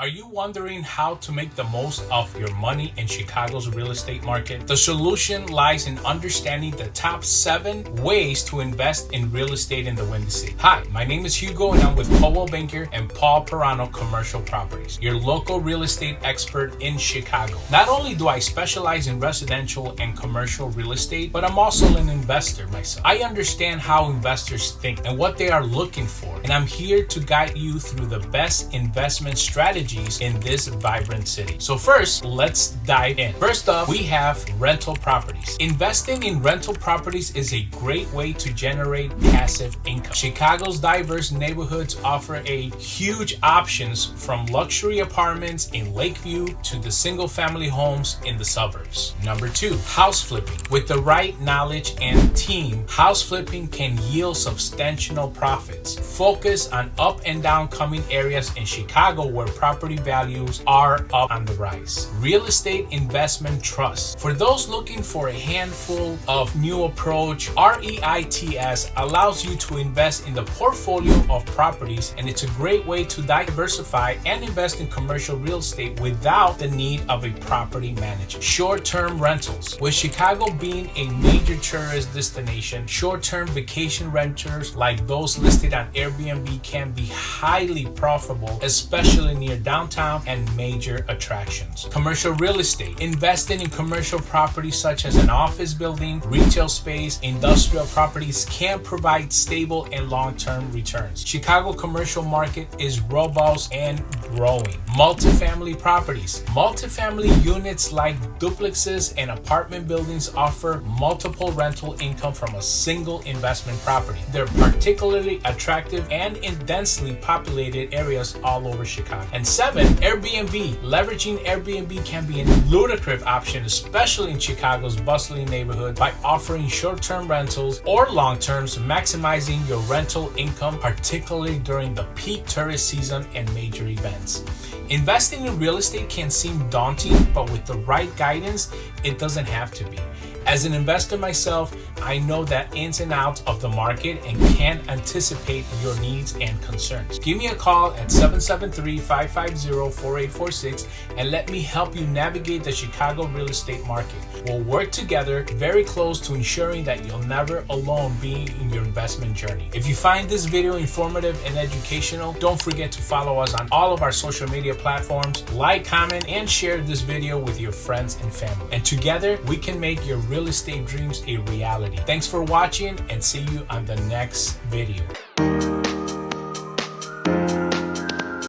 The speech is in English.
Are you wondering how to make the most of your money in Chicago's real estate market? The solution lies in understanding the top 7 ways to invest in real estate in the Windy City. Hi, my name is Hugo and I'm with Coldwell Banker and Proano Commercial Properties, your local real estate expert in Chicago. Not only do I specialize in residential and commercial real estate, but I'm also an investor myself. I understand how investors think and what they are looking for, and I'm here to guide you through the best investment strategies in this vibrant city. So first, let's dive in. First up, we have rental properties. Investing in rental properties is a great way to generate passive income. Chicago's diverse neighborhoods offer a huge options from luxury apartments in Lakeview to the single-family homes in the suburbs. Number 2, house flipping. With the right knowledge and team, house flipping can yield substantial profits. Focus on up and down coming areas in Chicago where property values are up on the rise. Real estate investment trust. For those looking for a handful of new approach, REITs allows you to invest in the portfolio of properties, and it's a great way to diversify and invest in commercial real estate without the need of a property manager. Short-term rentals. With Chicago being a major tourist destination, short-term vacation renters like those listed on Airbnb can be highly profitable, especially near downtown and major attractions. Commercial real estate. Investing in commercial properties such as an office building, retail space, industrial properties can provide stable and long-term returns. Chicago commercial market is robust and growing. Multifamily properties. Multifamily units like duplexes and apartment buildings offer multiple rental income from a single investment property. They're particularly attractive and in densely populated areas all over Chicago. And 7, Airbnb. Leveraging Airbnb can be a lucrative option, especially in Chicago's bustling neighborhood, by offering short-term rentals or long-terms, maximizing your rental income, particularly during the peak tourist season and major events. Investing in real estate can seem daunting, but with the right guidance, it doesn't have to be. As an investor myself, I know the ins and outs of the market and can anticipate your needs and concerns. Give me a call at 773-550-4846 and let me help you navigate the Chicago real estate market. We'll work together very close to ensuring that you'll never alone be in your investment journey. If you find this video informative and educational, don't forget to follow us on all of our social media platforms, like, comment, and share this video with your friends and family. And together, we can make your real estate dreams a reality. Thanks for watching and see you on the next video.